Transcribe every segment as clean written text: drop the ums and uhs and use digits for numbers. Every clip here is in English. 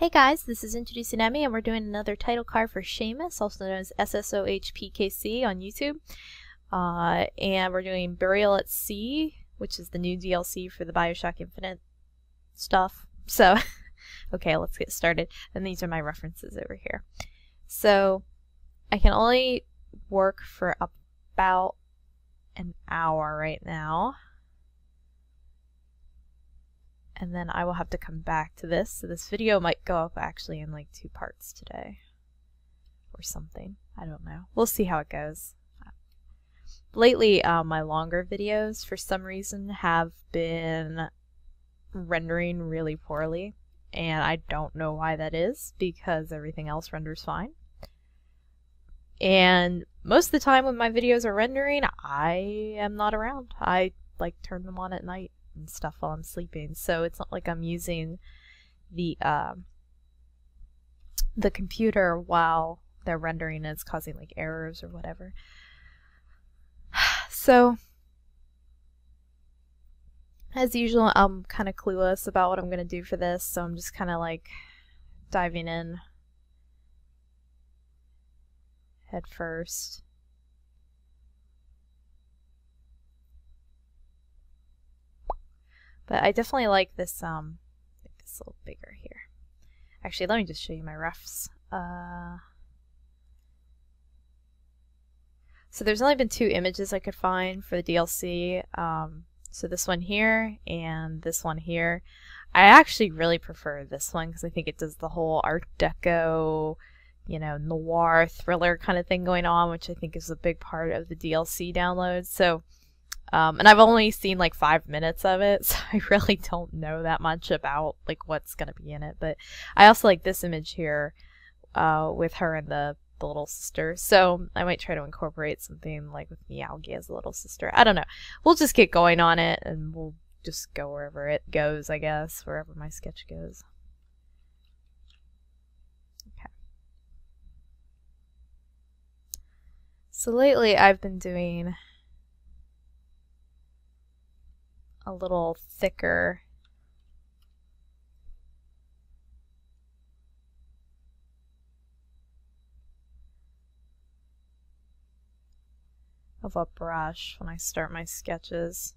Hey guys, this is IntroducingEmy and we're doing another title card for Seamus, also known as SSoHPKC on YouTube. And we're doing Burial at Sea, which is the new DLC for the Bioshock Infinite stuff. So, okay, let's get started. And these are my references over here. So, I can only work for about an hour right now. And then I will have to come back to this. So this video might go up actually in like 2 parts today. Or something. I don't know. We'll see how it goes. Lately, my longer videos, for some reason, have been rendering really poorly. And I don't know why that is, because everything else renders fine. And most of the time when my videos are rendering, I am not around. I like turn them on at night and stuff while I'm sleeping, so it's not like I'm using the computer while they're rendering and it's causing like errors or whatever. So as usual, I'm kind of clueless about what I'm gonna do for this, so I'm just kind of like diving in head first. But I definitely like this, make this a little bigger here. Actually, let me just show you my refs. So there's only been 2 images I could find for the DLC. So this one here and this one here. I actually really prefer this one because I think it does the whole Art Deco, you know, noir thriller kind of thing going on, which I think is a big part of the DLC download. So and I've only seen like 5 minutes of it, so I really don't know that much about like what's gonna be in it. But I also like this image here with her and the little sister, so I might try to incorporate something like with Miyagi as a little sister. I don't know. We'll just get going on it, and we'll just go wherever it goes, I guess, wherever my sketch goes. Okay. So lately I've been doing a little thicker of a brush when I start my sketches.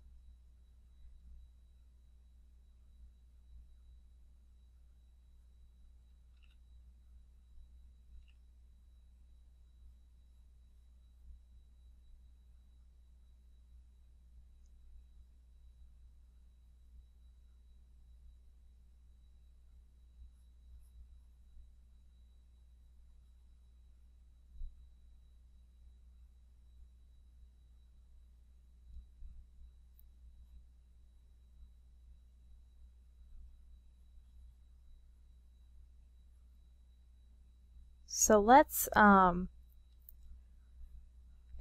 So let's, man,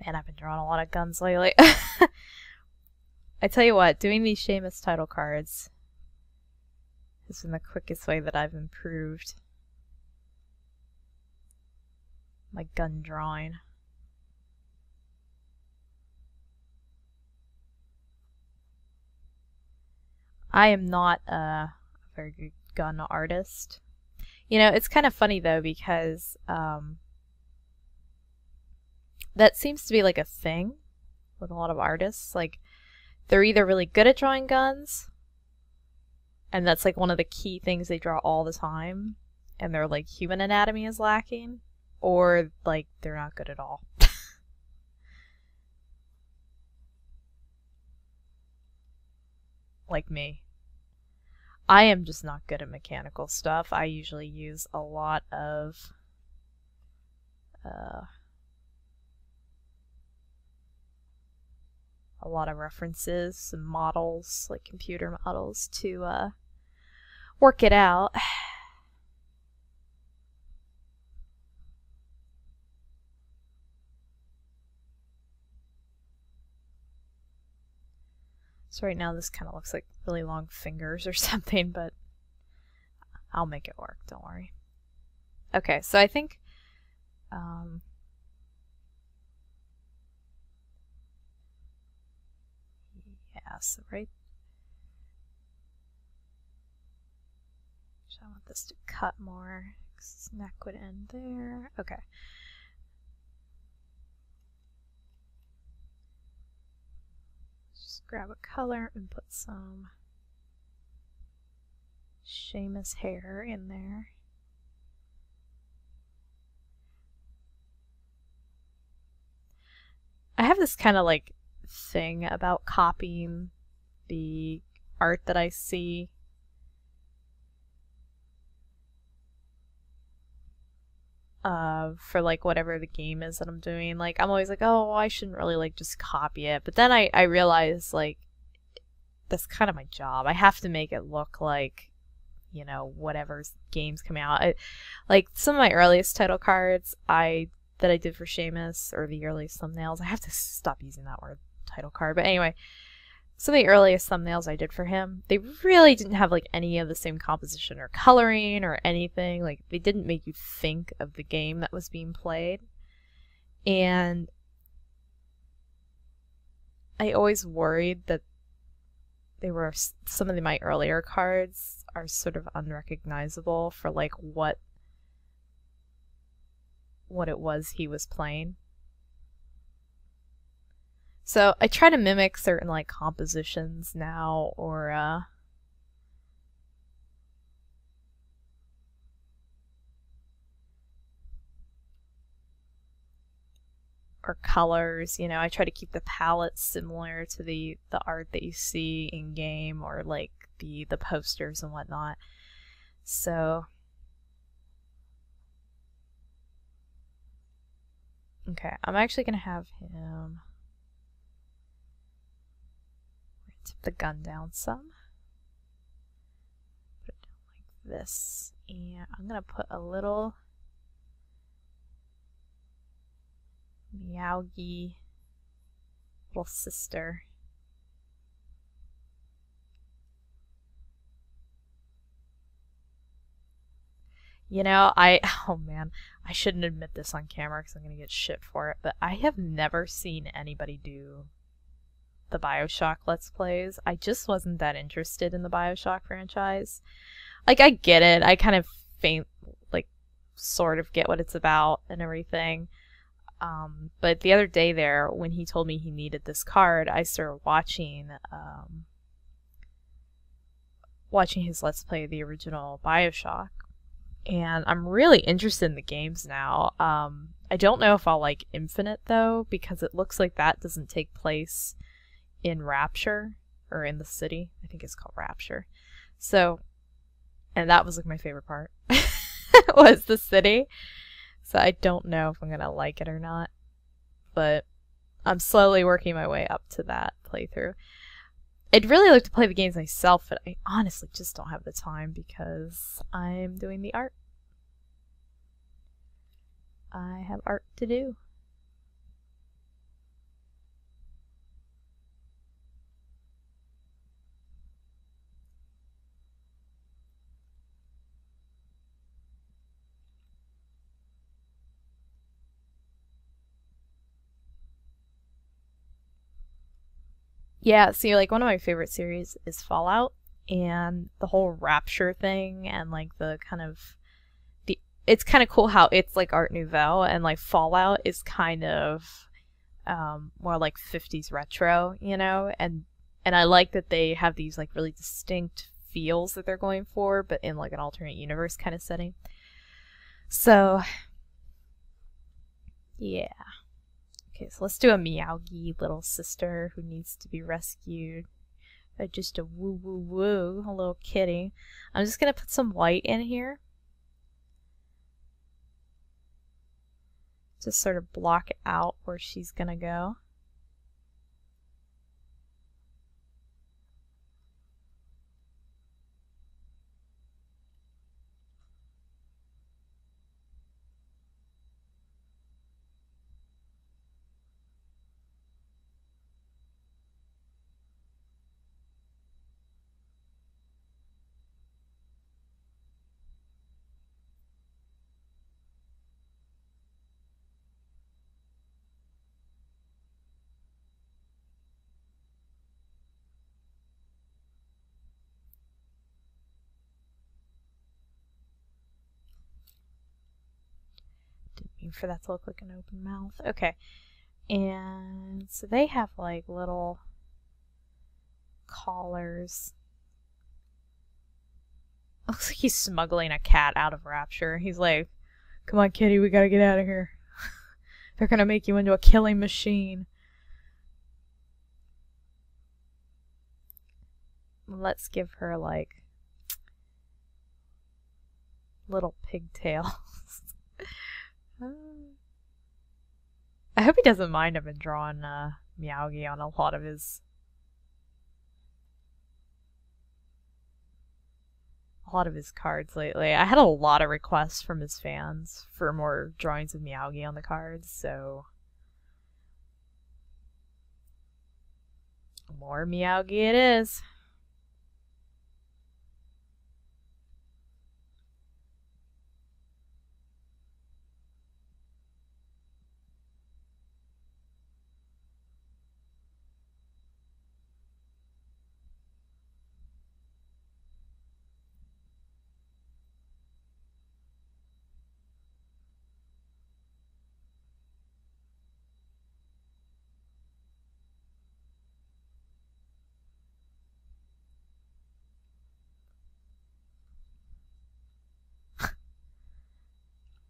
I've been drawing a lot of guns lately. I tell you what, doing these Seamus title cards has been the quickest way that I've improved my gun drawing. I am not a very good gun artist. You know, it's kind of funny though, because that seems to be like a thing with a lot of artists. Like, they're either really good at drawing guns, and that's like one of the key things they draw all the time, and their like human anatomy is lacking, or like they're not good at all. Like me. I am just not good at mechanical stuff. I usually use a lot of references, some models, like computer models, to work it out. So right now this kind of looks like really long fingers or something, but I'll make it work, don't worry. Okay, so I think yeah, so right, I want this to cut more, 'cause his neck would end there. Okay. Just grab a color and put some Seamus hair in there. I have this kind of like thing about copying the art that I see. For like whatever the game is that I'm doing. Like I'm always like, oh, I shouldn't really like just copy it. But then I realize like that's kind of my job. I have to make it look like, you know, whatever games come out. Like some of my earliest title cards that I did for Seamus, or the earliest thumbnails. I have to stop using that word, title card. But anyway, some of the earliest thumbnails I did for him, they really didn't have like any of the same composition or coloring or anything. Like they didn't make you think of the game that was being played. And I always worried that some of my earlier cards are sort of unrecognizable for like what it was he was playing. So I try to mimic certain like compositions now, or colors. You know, I try to keep the palette similar to the art that you see in game, or like the posters and whatnot. So okay, I'm actually gonna have him tip the gun down some. Put it down like this. And I'm gonna put a little Meowgy little sister. You know, oh man, I shouldn't admit this on camera because I'm gonna get shit for it, but I have never seen anybody do the Bioshock Let's Plays. I just wasn't that interested in the Bioshock franchise. Like, I get it. I kind of sort of get what it's about and everything. But the other day there, when he told me he needed this card, I started watching his Let's Play of the original Bioshock. And I'm really interested in the games now. I don't know if I'll like Infinite, though, because it looks like that doesn't take place in Rapture, or in the city. I think it's called Rapture. So, and that was like my favorite part, was the city. So I don't know if I'm gonna like it or not, but I'm slowly working my way up to that playthrough. I'd really like to play the games myself, but I honestly just don't have the time because I'm doing the art. I have art to do. Yeah, see, like, one of my favorite series is Fallout, and the whole Rapture thing, and like the kind of it's kind of cool how it's like Art Nouveau, and like Fallout is kind of more like 50s retro, you know, and I like that they have these like really distinct feels that they're going for, but in like an alternate universe kind of setting. So yeah. Okay, so let's do a Meowgy little sister who needs to be rescued. Just a woo woo woo, a little kitty. I'm just gonna put some white in here. Just sort of block out where she's gonna go. waiting for that to look like an open mouth. Okay. And so they have like little collars. Looks like he's smuggling a cat out of Rapture. He's like, come on, kitty, we gotta get out of here. They're gonna make you into a killing machine. Let's give her like little pigtails. I hope he doesn't mind I've been drawing Meowgie on a lot of his cards lately. I had a lot of requests from his fans for more drawings of Meowgie on the cards, so more Meowgie it is.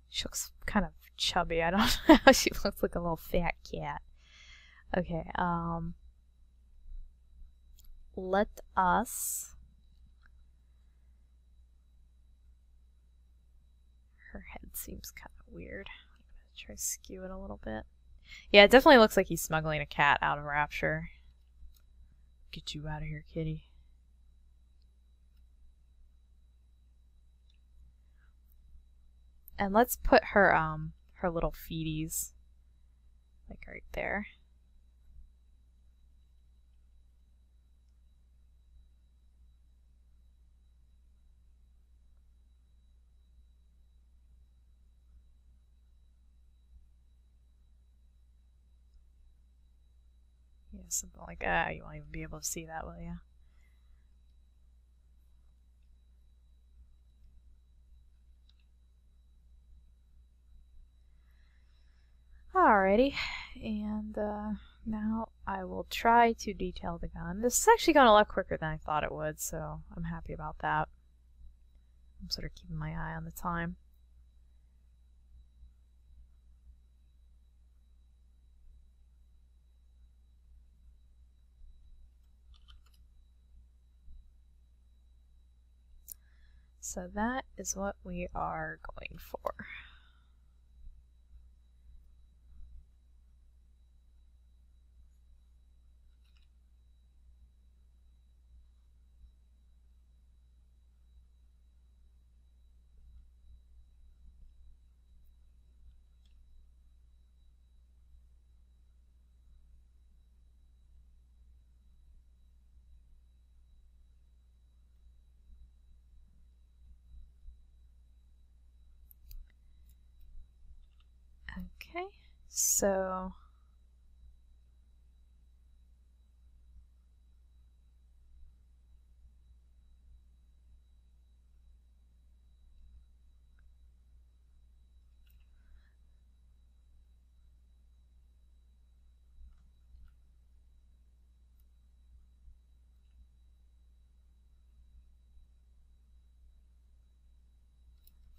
She looks kind of chubby. I don't know how she looks like a little fat cat. Okay, let us... Her head seems kind of weird. I'm gonna try to skew it a little bit. Yeah, it definitely looks like he's smuggling a cat out of Rapture. Get you out of here, kitty. And let's put her her little feeties like right there. Yeah, something like that. You won't even be able to see that, will you? Alrighty, and now I will try to detail the gun. This is actually going a lot quicker than I thought it would, so I'm happy about that. I'm sort of keeping my eye on the time. So that is what we are going for. Okay, so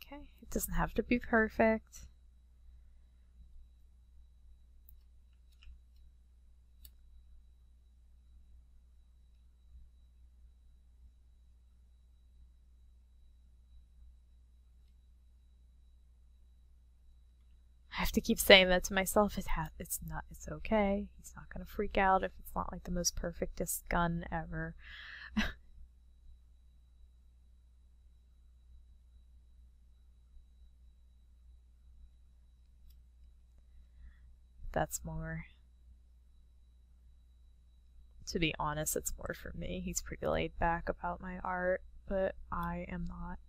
okay, it doesn't have to be perfect. I have to keep saying that to myself. It's okay. He's not gonna freak out if it's not like the most perfectest gun ever. That's more, to be honest, it's more for me. He's pretty laid back about my art, but I am not.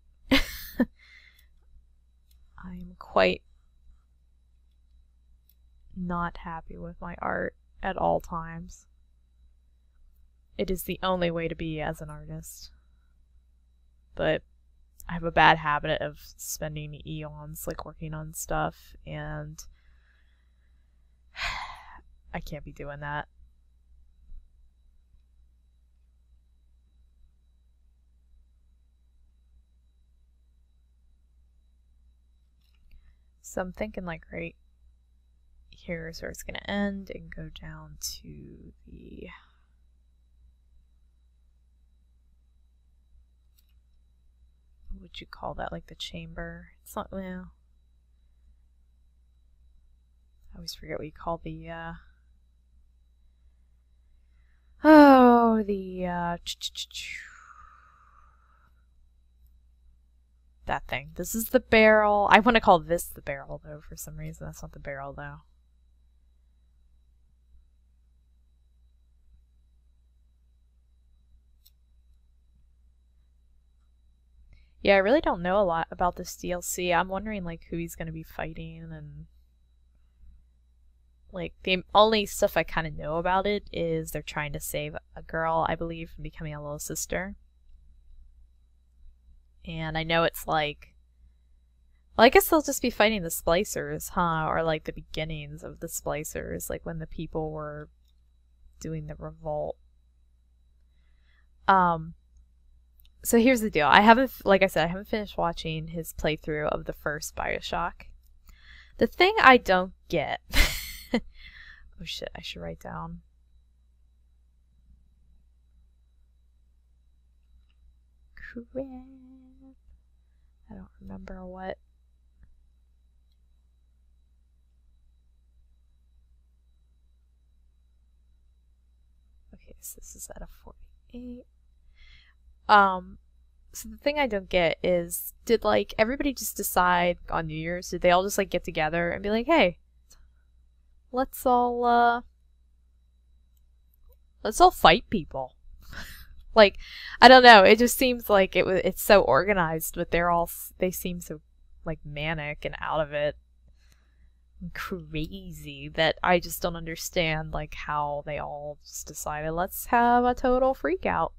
I am quite not happy with my art at all times. It is the only way to be as an artist. But I have a bad habit of spending eons like working on stuff, and I can't be doing that. So I'm thinking like right here is where it's going to end and go down to the what would you call that, like the chamber? It's not, well, I always forget what you call the that thing. This is the barrel. I want to call this the barrel though for some reason. That's not the barrel though. Yeah, I really don't know a lot about this DLC. I'm wondering like who he's gonna be fighting, and like the only stuff I kind of know about it is they're trying to save a girl, I believe, from becoming a little sister. And I know it's like, well, I guess they'll just be fighting the splicers, huh? Or like the beginnings of the splicers, like when the people were doing the revolt. So here's the deal. I haven't, like I said, I haven't finished watching his playthrough of the first Bioshock. The thing I don't get... oh shit, I should write down. Crap. I don't remember what. Okay, so this is at a 48. So the thing I don't get is, did like everybody just decide on New Year's? Did they all just like get together and be like, hey, let's all fight people? Like, I don't know. It just seems like it's so organized, but they seem so like manic and out of it and crazy that I just don't understand like how they all just decided let's have a total freak out.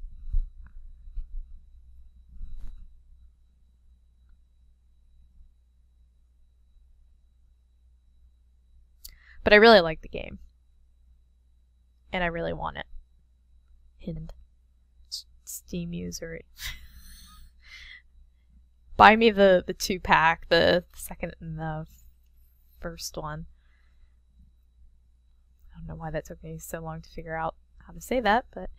But I really like the game. And I really want it. Hint. Steam user. Buy me the 2-pack, the second and the first one. I don't know why that took me so long to figure out how to say that, but...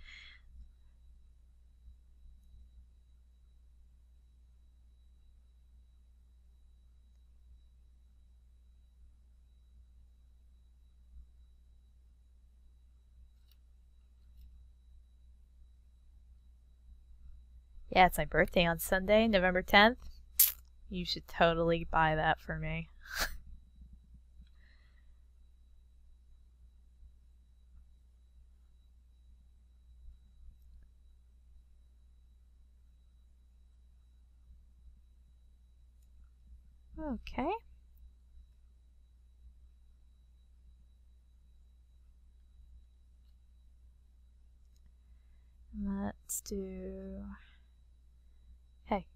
Yeah, it's my birthday on Sunday, November 10th. You should totally buy that for me. Okay. Let's do... Hey.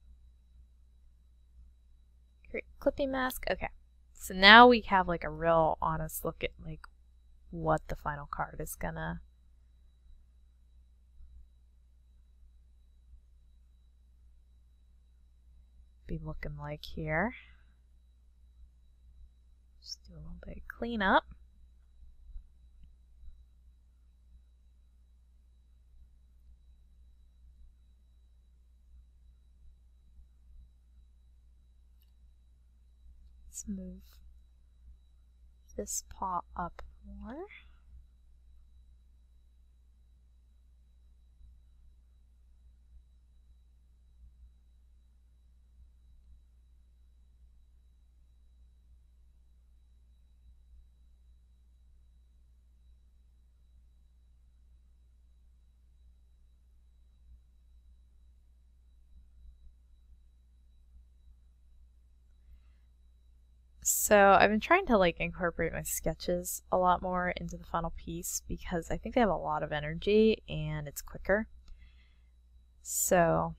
Create clipping mask. Okay. So now we have like a real honest look at like what the final card is gonna be looking like here. Just do a little bit of cleanup. Let's move this paw up more. So I've been trying to like incorporate my sketches a lot more into the final piece because I think they have a lot of energy and it's quicker. So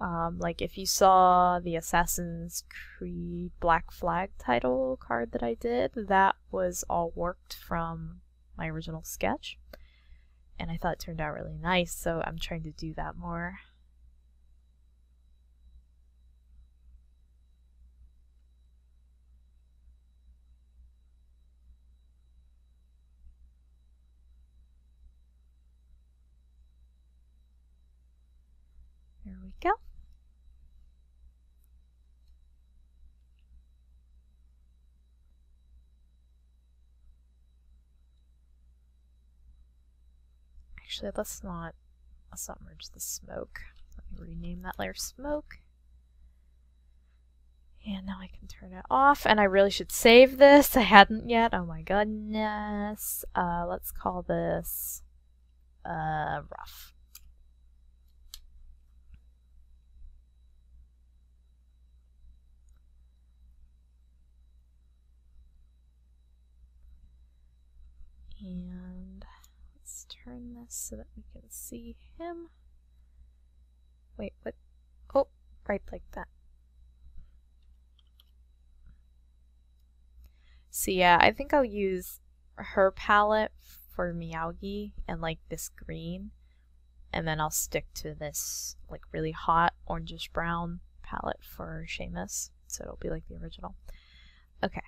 Like if you saw the Assassin's Creed Black Flag title card that I did, that was all worked from my original sketch. And I thought it turned out really nice, so I'm trying to do that more. There we go. Actually, let's not merge the smoke. Let me rename that layer smoke. And now I can turn it off, and I really should save this. I hadn't yet. Oh my goodness. Let's call this rough. And let's turn this so that we can see him. Wait, what? Oh, right like that. So yeah, I think I'll use her palette for Miyagi and like this green. And then I'll stick to this like really hot orangish brown palette for Seamus. So it'll be like the original. Okay.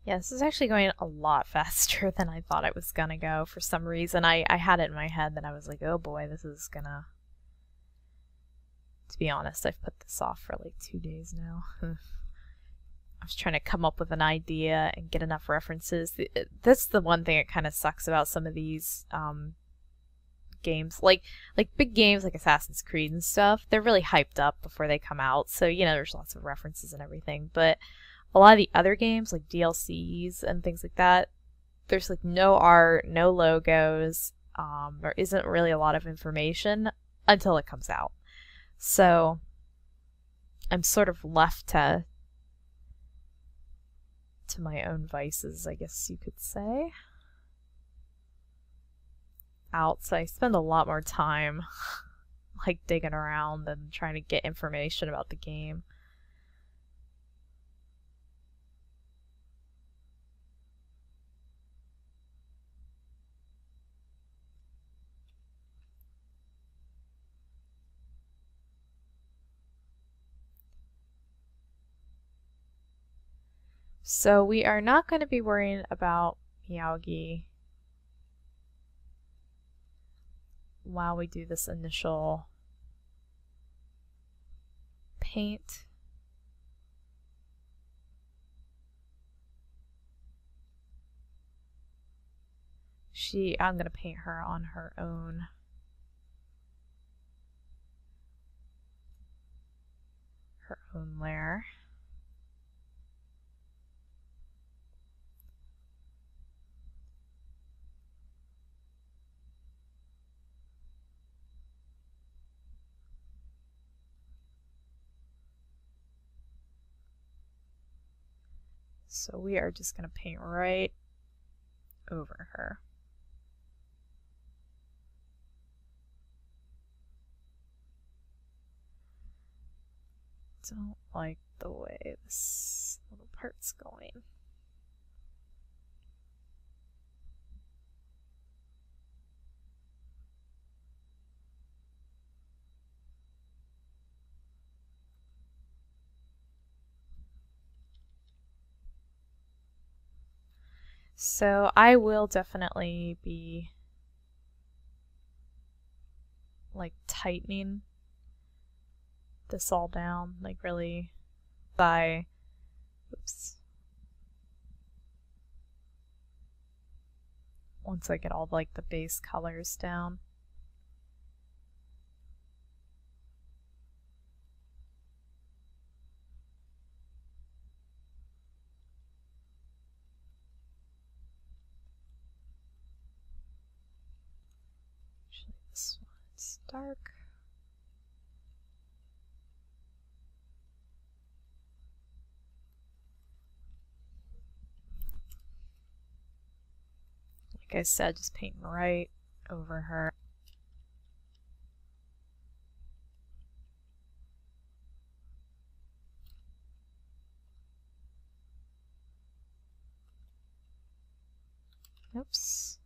Yeah, this is actually going a lot faster than I thought it was gonna go. For some reason, I had it in my head that I was like, oh boy, this is gonna... To be honest, I've put this off for like 2 days now. I was trying to come up with an idea and get enough references. That's the one thing that kind of sucks about some of these games. Like big games like Assassin's Creed and stuff, they're really hyped up before they come out. So, you know, there's lots of references and everything. But a lot of the other games, like DLCs and things like that, there's like no art, no logos. There isn't really a lot of information until it comes out. So I'm sort of left to my own vices, I guess you could say. So I spend a lot more time like digging around and trying to get information about the game. So we are not going to be worrying about Miyagi while we do this initial paint. I'm going to paint her on her own layer. So we are just going to paint right over her. Don't like the way this little part's going. So I will definitely be like tightening this all down, like really by, oops. Once I get all like the base colors down. dark. Like I said, just paint right over her. Oops.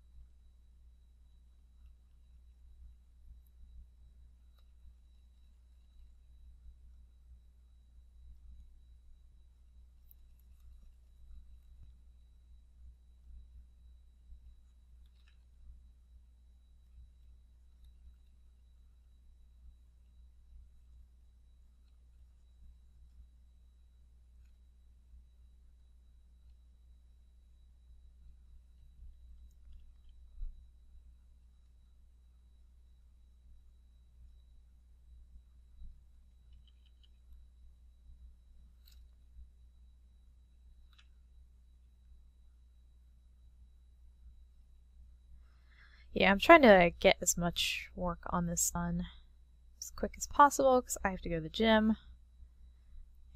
Yeah, I'm trying to get as much work on this done as quick as possible because I have to go to the gym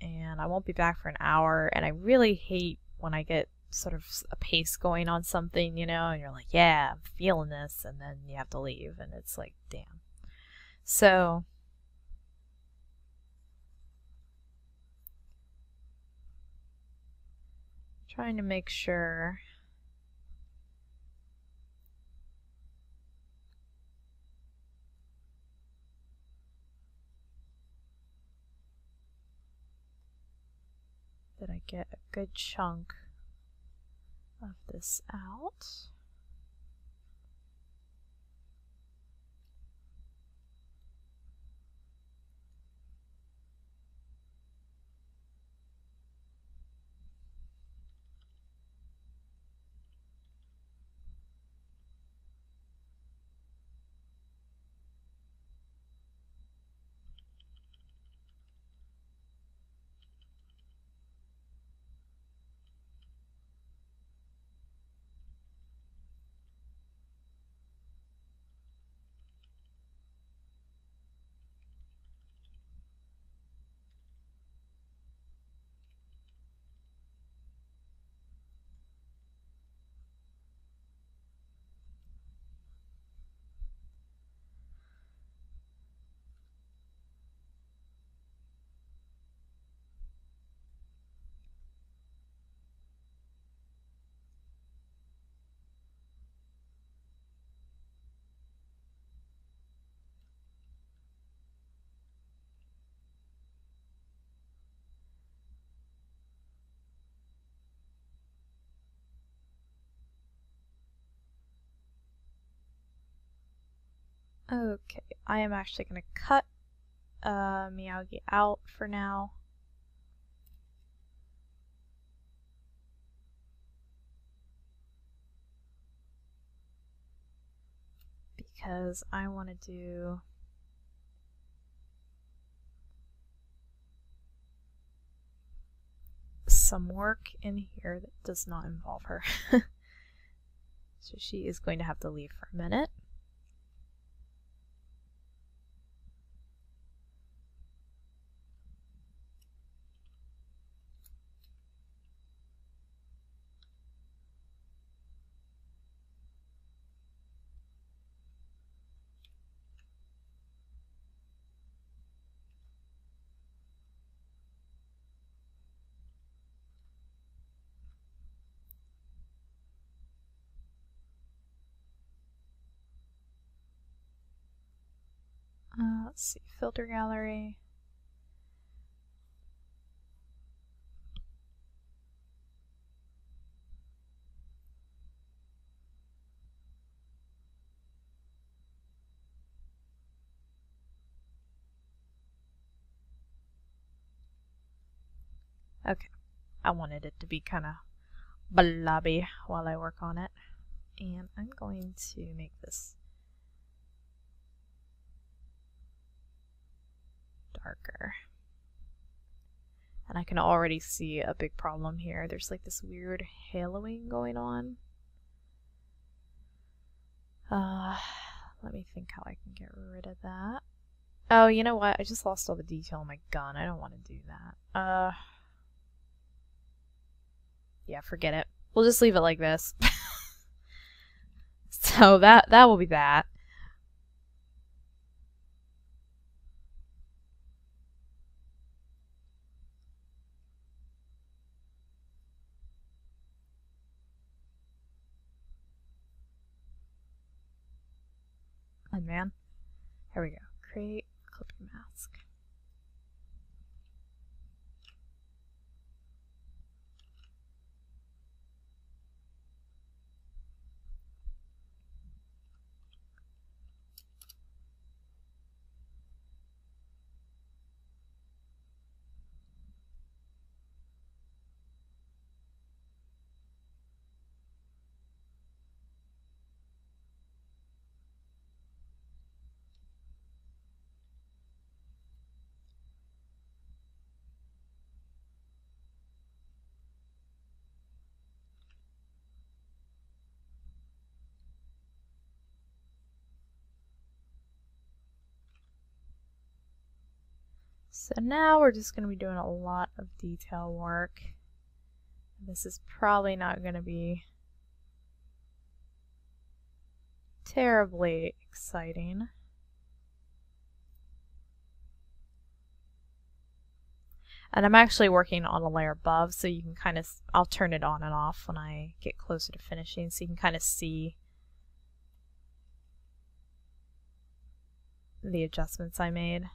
and I won't be back for an hour, and I really hate when I get sort of a pace going on something, you know, and you're like, yeah, I'm feeling this, and then you have to leave and it's like, damn. So trying to make sure that I get a good chunk of this out. Okay, I am actually going to cut Miyagi out for now. Because I want to do some work in here that does not involve her. So she is going to have to leave for a minute. Let's see, filter gallery. Okay, I wanted it to be kind of blobby while I work on it. And I'm going to make this darker. And I can already see a big problem here. There's like this weird haloing going on. Let me think how I can get rid of that. Oh, you know what? I just lost all the detail on my gun. I don't want to do that. Yeah, forget it. We'll just leave it like this. So that will be that. And man, here we go. Create clipping mask. So now we're just going to be doing a lot of detail work. This is probably not going to be terribly exciting. And I'm actually working on a layer above, so you can kind of, I'll turn it on and off when I get closer to finishing, so you can kind of see the adjustments I made.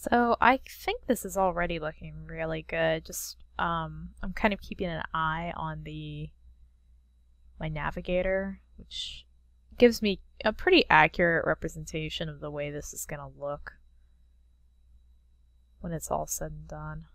So I think this is already looking really good. Just I'm kind of keeping an eye on my navigator, which gives me a pretty accurate representation of the way this is going to look when it's all said and done.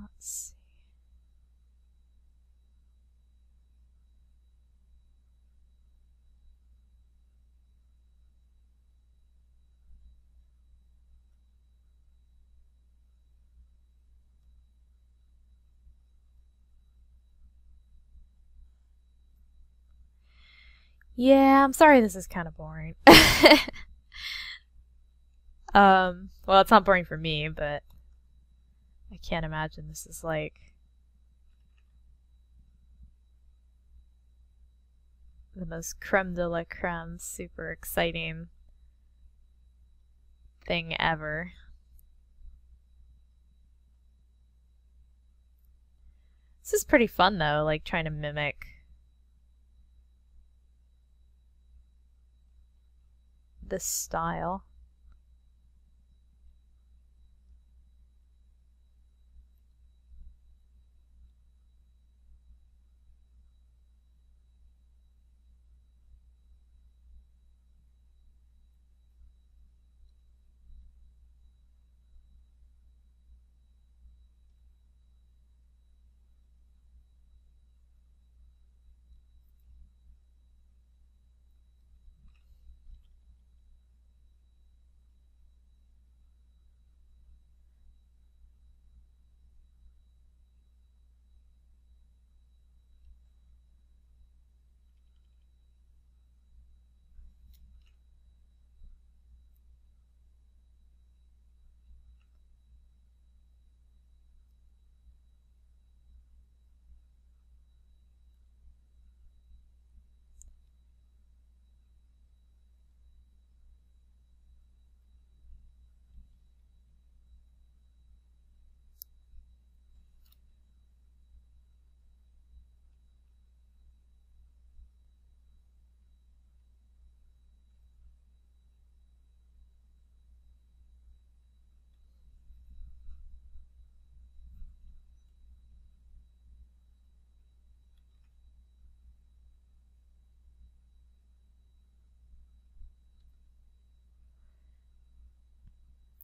Let's see. Yeah, I'm sorry this is kind of boring. Well, it's not boring for me, but I can't imagine this is like the most creme de la creme, super exciting thing ever. This is pretty fun though, like trying to mimic this style.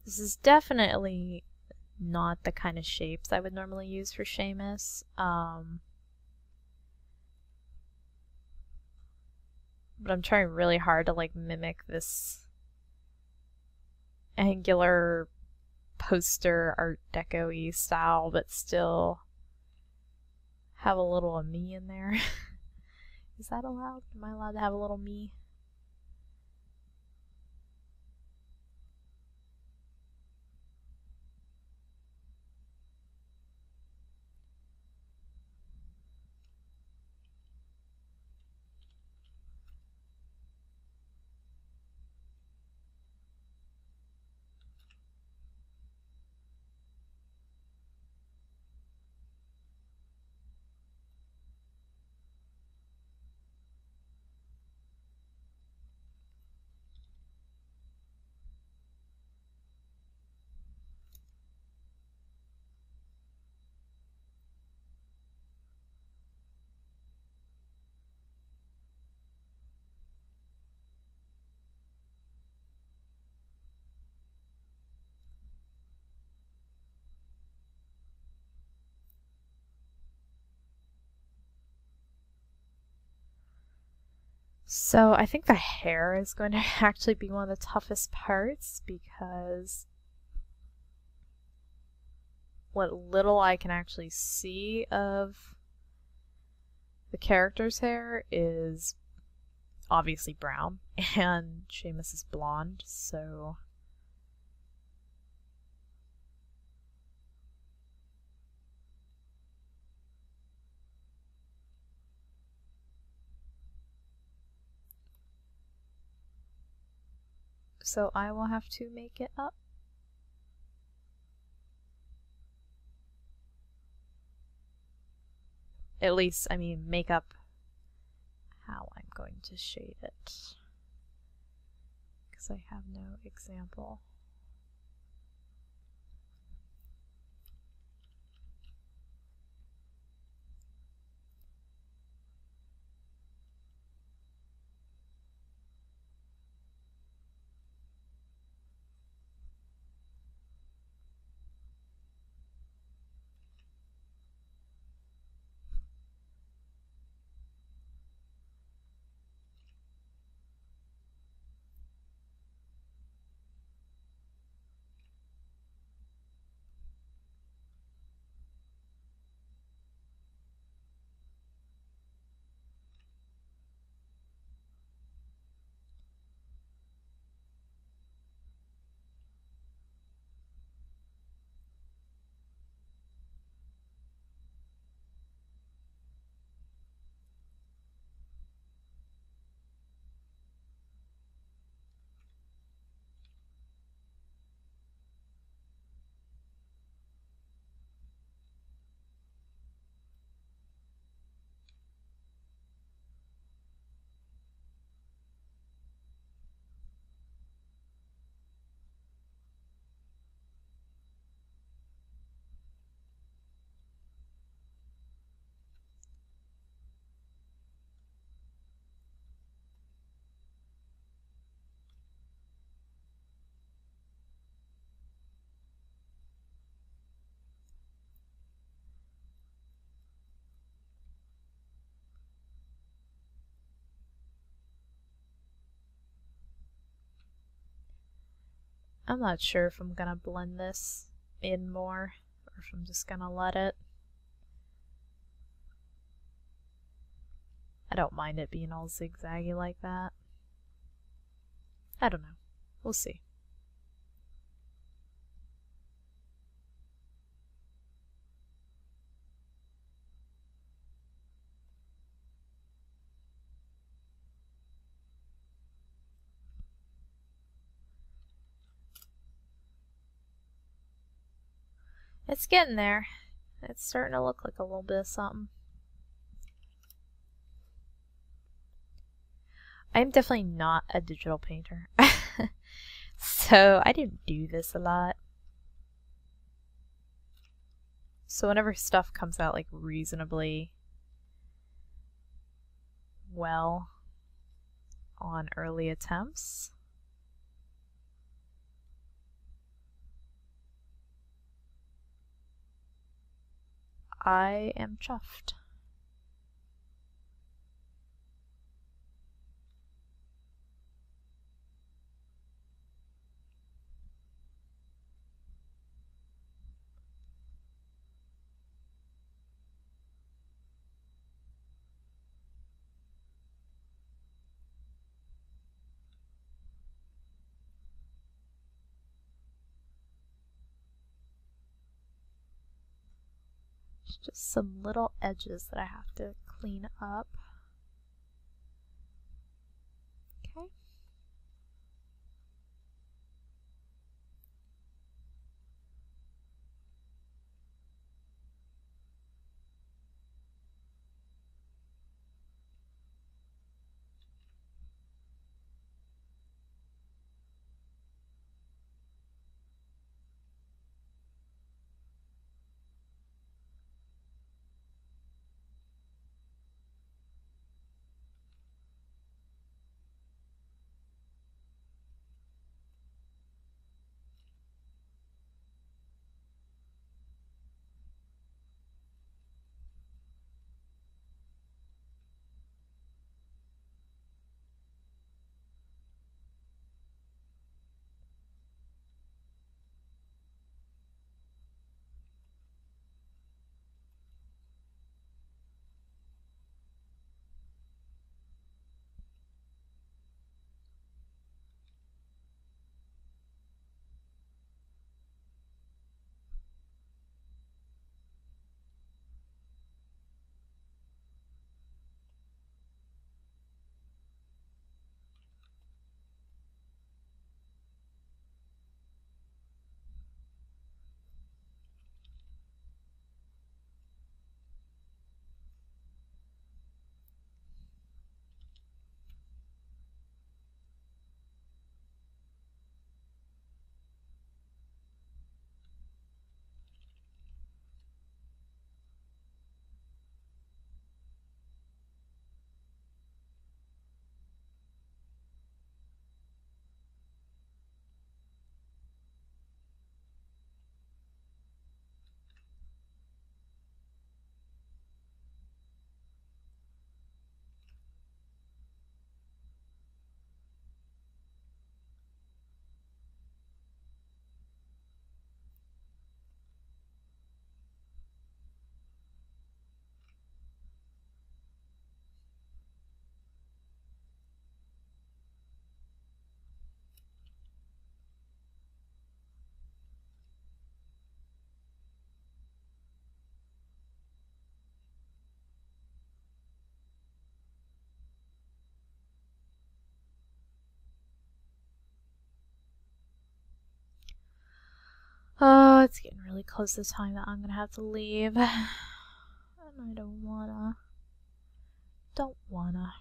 This is definitely not the kind of shapes I would normally use for Seamus. But I'm trying really hard to like mimic this angular poster Art Deco-y style, but still have a little of me in there. Is that allowed? Am I allowed to have a little me? So I think the hair is going to actually be one of the toughest parts because what little I can actually see of the character's hair is obviously brown and Seamus is blonde, so I will have to make it up. At least, I mean, make up how I'm going to shade it, because I have no example. I'm not sure if I'm gonna blend this in more or if I'm just gonna let it. I don't mind it being all zigzaggy like that. I don't know. We'll see. It's getting there. It's starting to look like a little bit of something. I'm definitely not a digital painter. So I didn't do this a lot. So whenever stuff comes out like reasonably well on early attempts, I am chuffed. It's just some little edges that I have to clean up. Okay. Oh, it's getting really close to the time that I'm gonna have to leave. And I don't wanna. Don't wanna.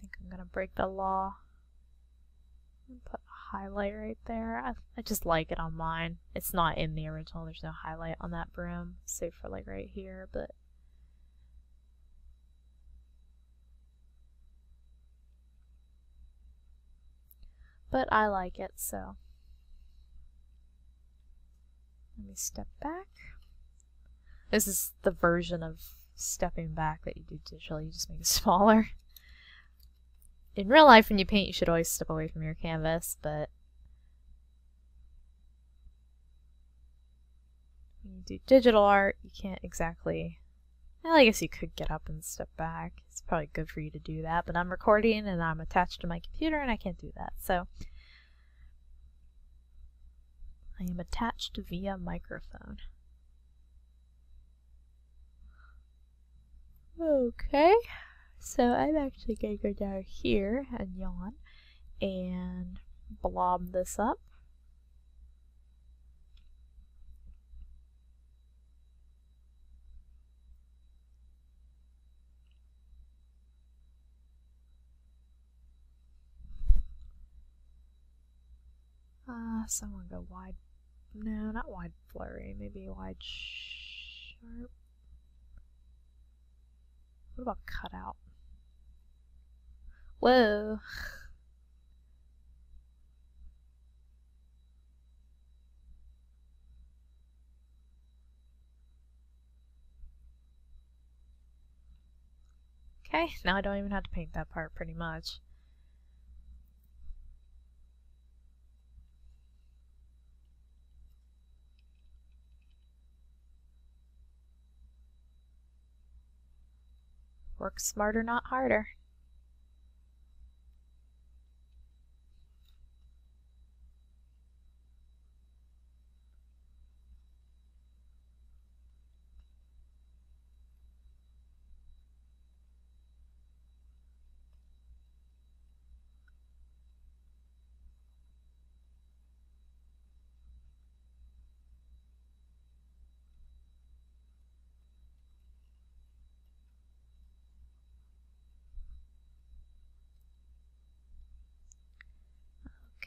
think I'm gonna break the law. Put a highlight right there. I just like it on mine. It's not in the original. There's no highlight on that broom, save for like right here, but I like it, so let me step back. This is the version of stepping back that you do digitally. You just make it smaller. In real life, when you paint, you should always step away from your canvas, but when you do digital art, you can't exactly... Well, I guess you could get up and step back. It's probably good for you to do that, but I'm recording and I'm attached to my computer and I can't do that, so I am attached via microphone. Okay, so I'm actually going to go down here and yawn and blob this up. So I'm going to go wide, no, not wide blurry, maybe wide sharp. What about cutout? Whoa. Okay, now I don't even have to paint that part pretty much. Work smarter, not harder.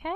Okay.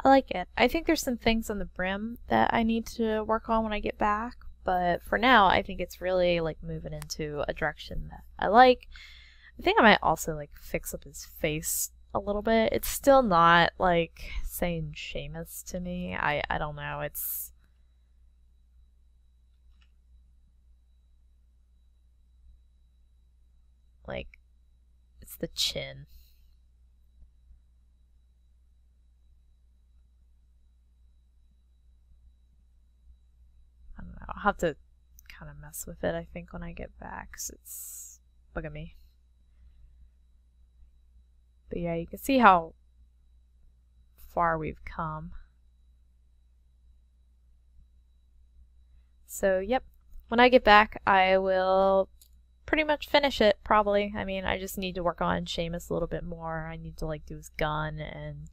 I like it. I think there's some things on the brim that I need to work on when I get back, but for now I think it's really like moving into a direction that I like. I think I might also like fix up his face a little bit. It's still not like saying Seamus to me. I don't know. It's like it's the chin. I don't know. I'll have to kind of mess with it, I think, when I get back, 'cause it's bugging me. But yeah, you can see how far we've come. So, yep. When I get back, I will pretty much finish it, probably. I mean, I just need to work on Seamus a little bit more. I need to, like, do his gun and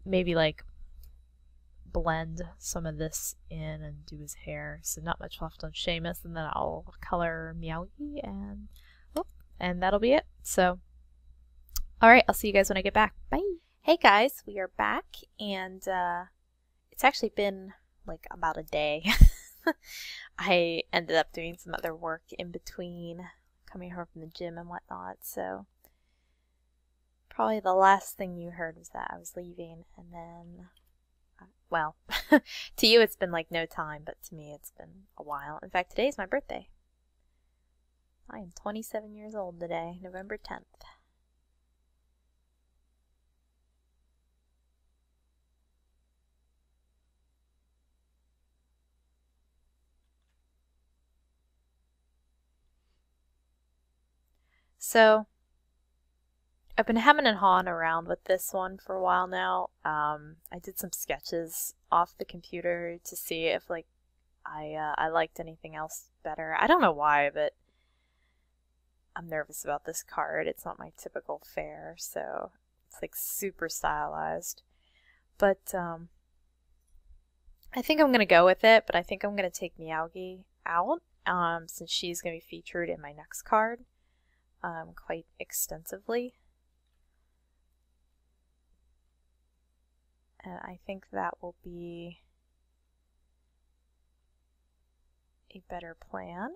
maybe, like, blend some of this in and do his hair. So not much left on Seamus, and then I'll color Meowgie and that'll be it. So alright, I'll see you guys when I get back. Bye! Hey guys, we are back, and it's actually been like about a day. I ended up doing some other work in between, coming home from the gym and whatnot, so probably the last thing you heard was that I was leaving, and then well, to you it's been like no time, but to me it's been a while. In fact, today's my birthday. I am 27 years old today, November 10th. So I've been hemming and hawing around with this one for a while now. I did some sketches off the computer to see if like I liked anything else better. I don't know why, but I'm nervous about this card. It's not my typical fare, so it's like super stylized. But I think I'm going to go with it, but I think I'm going to take Meowgie out since she's going to be featured in my next card quite extensively. And I think that will be a better plan.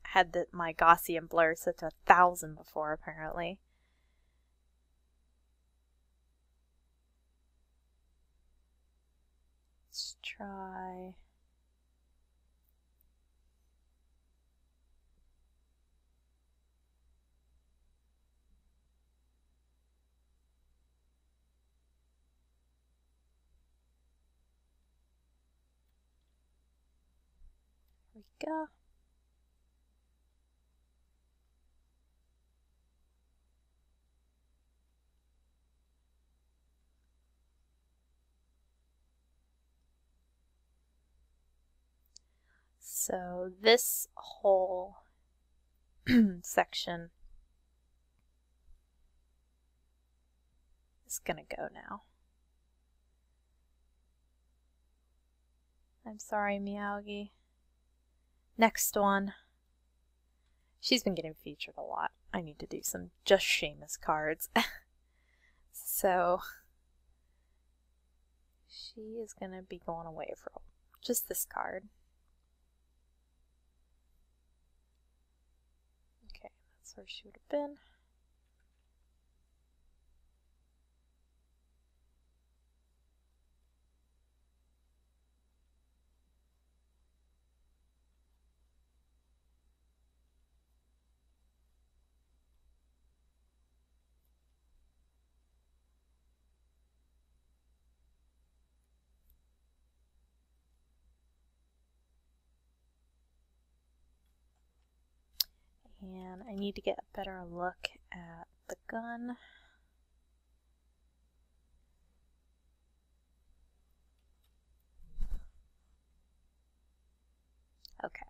Had my Gaussian blur set to 1000 before, apparently. Let's try... Here we go. So this whole section is gonna go now. I'm sorry, Meowgie. Next one. She's been getting featured a lot. I need to do some just Seamus cards. So she is gonna be going away for just this card. Okay, that's where she would have been. And I need to get a better look at the gun. Okay.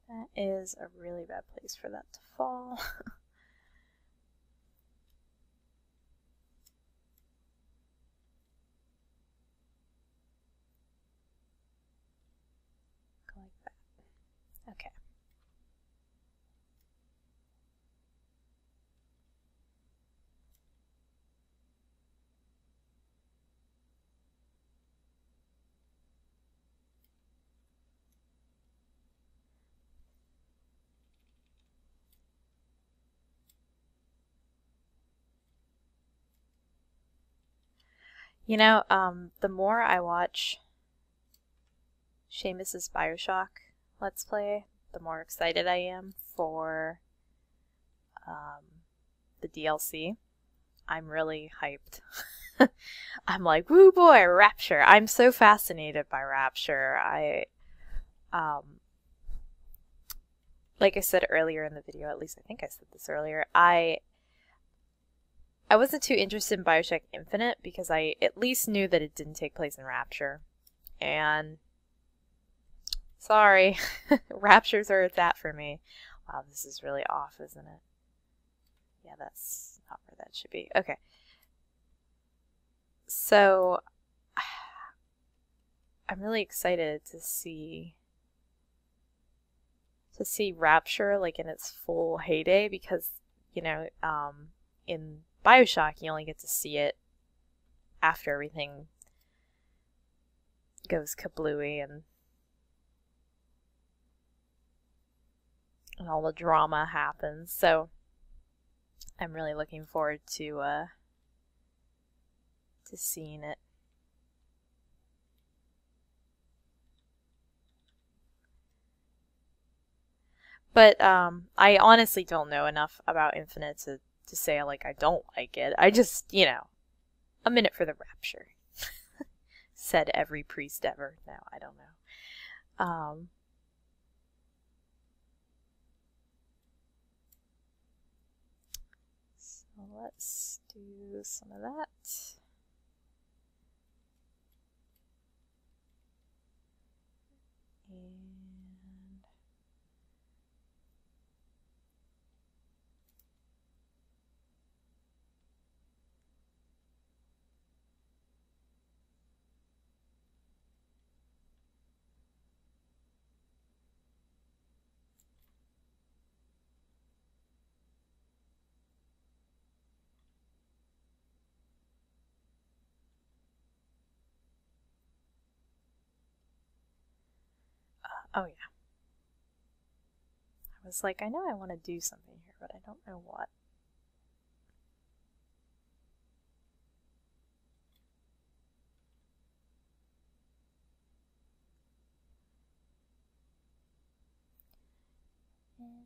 That is a really bad place for that to fall. Go like that. Okay. You know, the more I watch Seamus's Bioshock Let's Play, the more excited I am for the DLC. I'm really hyped. I'm like, woo boy, Rapture. I'm so fascinated by Rapture. Like I said earlier in the video, at least I think I said this earlier, I wasn't too interested in Bioshock Infinite because I at least knew that it didn't take place in Rapture. And sorry, Rapture's where it's at for me. Wow, this is really off, isn't it? Yeah, that's not where that should be. Okay. So I'm really excited to see Rapture like in its full heyday because, you know, in Bioshock you only get to see it after everything goes kablooey and all the drama happens. So I'm really looking forward to seeing it. But I honestly don't know enough about Infinite to say like I don't like it. I just, you know, a minute for the Rapture. Said every priest ever. No, I don't know. So let's do some of that. And oh yeah. I was like, I know I want to do something here, but I don't know what.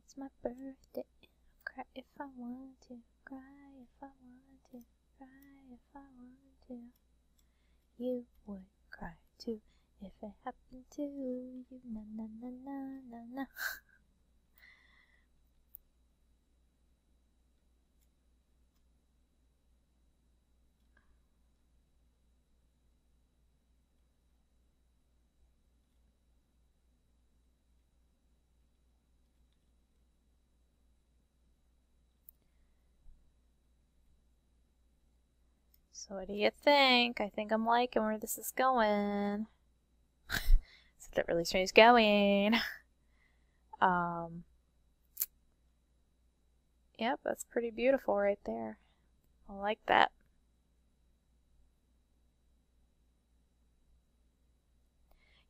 It's my birthday. Cry if I want to. Cry if I want to. Cry if I want to. You would cry too if it happened to you. Na na na na na na. So what do you think? I think I'm liking where this is going. Is that really strange going? Yep, that's pretty beautiful right there. I like that.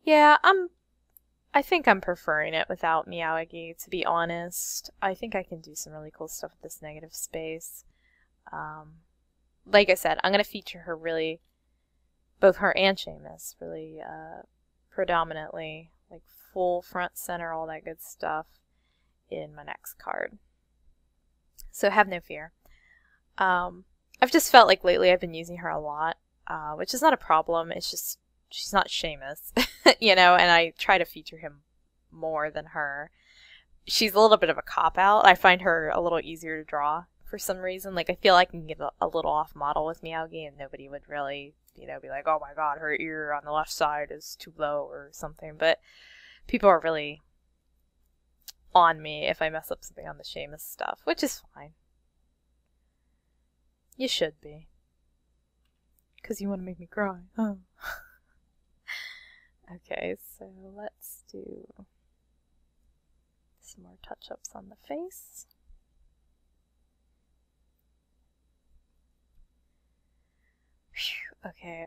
Yeah, I think I'm preferring it without Miyagi, to be honest. I think I can do some really cool stuff with this negative space. Like I said, I'm going to feature her really, both her and Seamus, really predominantly, like full front center, all that good stuff in my next card. So have no fear. I've just felt like lately I've been using her a lot, which is not a problem. It's just she's not Seamus, you know, and I try to feature him more than her. She's a little bit of a cop-out. I find her a little easier to draw for some reason. Like, I feel I can get a little off model with Miyagi and nobody would really, you know, be like, oh my god, her ear on the left side is too low or something. But people are really on me if I mess up something on the Seamus stuff, which is fine. You should be. Because you want to make me cry. Oh. Okay, so let's do some more touch-ups on the face. Whew, okay,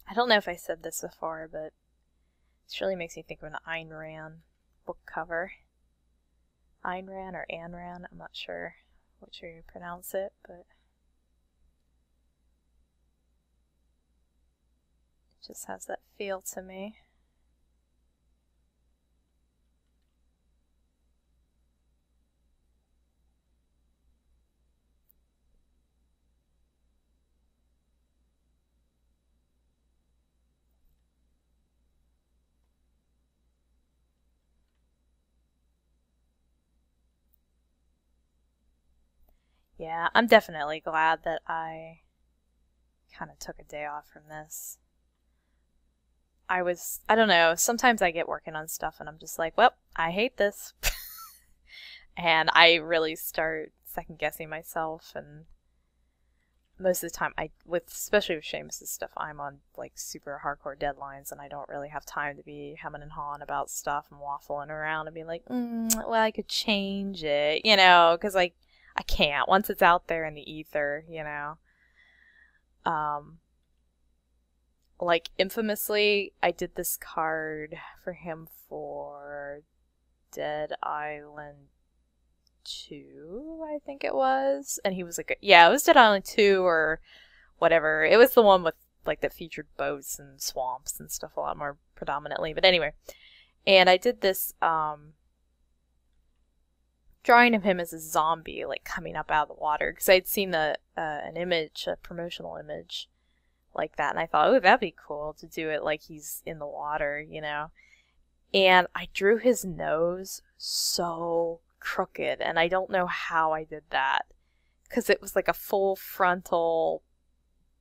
I don't know if I said this before, but this really makes me think of an Ayn Rand book cover. Ayn Rand or Ayn Rand, I'm not sure which way you pronounce it, but it just has that feel to me. Yeah, I'm definitely glad that I kind of took a day off from this. I don't know, sometimes I get working on stuff and I'm just like, well, I hate this. And I really start second guessing myself, and most of the time especially with Seamus's stuff, I'm on like super hardcore deadlines and I don't really have time to be hemming and hawing about stuff and waffling around and being like, well, I could change it, because I can't once it's out there in the ether, like infamously, I did this card for him for Dead Island 2, I think it was, and he was like, yeah, it was Dead Island 2 or whatever. It was the one with like that featured boats and swamps and stuff a lot more predominantly, but anyway. And I did this drawing of him as a zombie, like coming up out of the water, because I'd seen an image, a promotional image like that, and I thought, oh, that'd be cool to do it like he's in the water, And I drew his nose so crooked, and I don't know how I did that, because it was like a full frontal,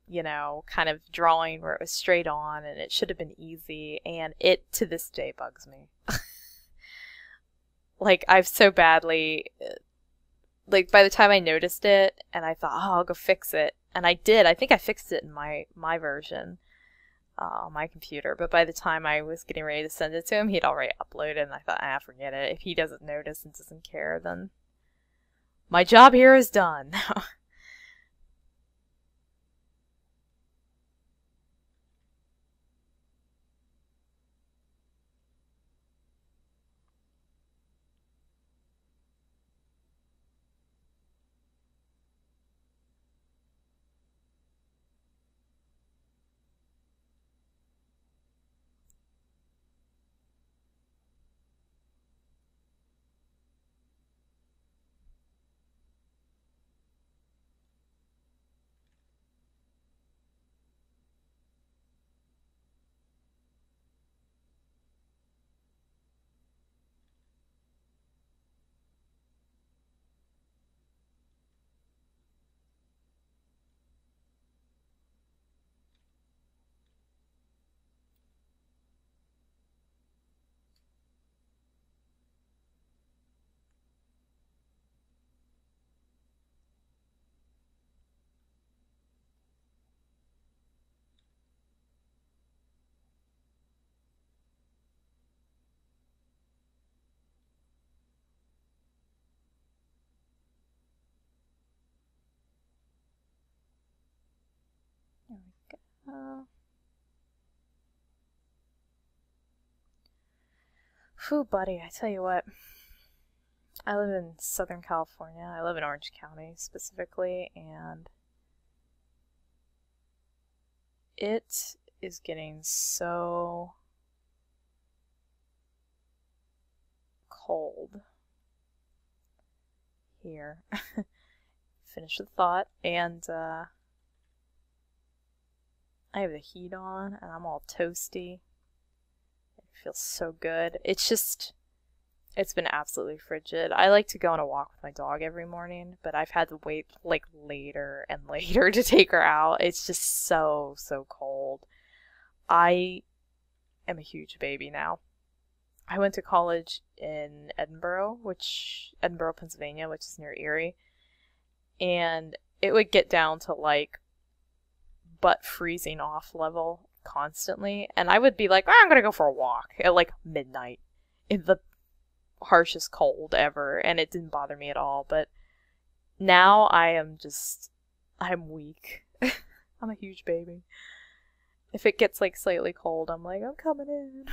kind of drawing where it was straight on, and it should have been easy, and it to this day bugs me. Like, I've so badly, like, by the time I noticed it, and I thought, oh, I'll go fix it, and I did. I think I fixed it in my version on my computer, but by the time I was getting ready to send it to him, he'd already uploaded, and I thought, forget it. If he doesn't notice and doesn't care, then my job here is done. There we go. Whew, buddy, I tell you what. I live in Southern California. I live in Orange County specifically, and it is getting so cold here. Finish the thought, and I have the heat on, and I'm all toasty. It feels so good. It's been absolutely frigid. I like to go on a walk with my dog every morning, but I've had to wait like later and later to take her out. It's just so cold. I am a huge baby now. I went to college in Edinburgh, Pennsylvania, which is near Erie, and it would get down to like butt freezing off level constantly, and I would be like, I'm gonna go for a walk at like midnight in the harshest cold ever, and it didn't bother me at all. But now I'm weak. I'm a huge baby. If it gets like slightly cold, I'm like, I'm coming in.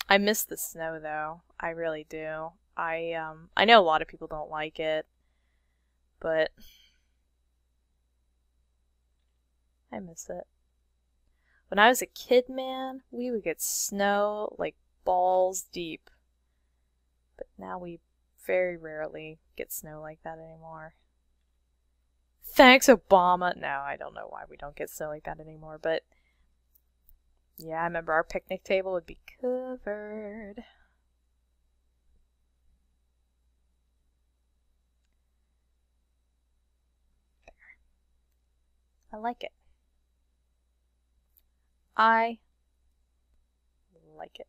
I miss the snow though. I really do. I know a lot of people don't like it, but I miss it. When I was a kid, man, we would get snow like balls deep. But now we very rarely get snow like that anymore. Thanks, Obama. No, I don't know why we don't get snow like that anymore, but yeah, I remember our picnic table would be covered. There. I like it. I like it.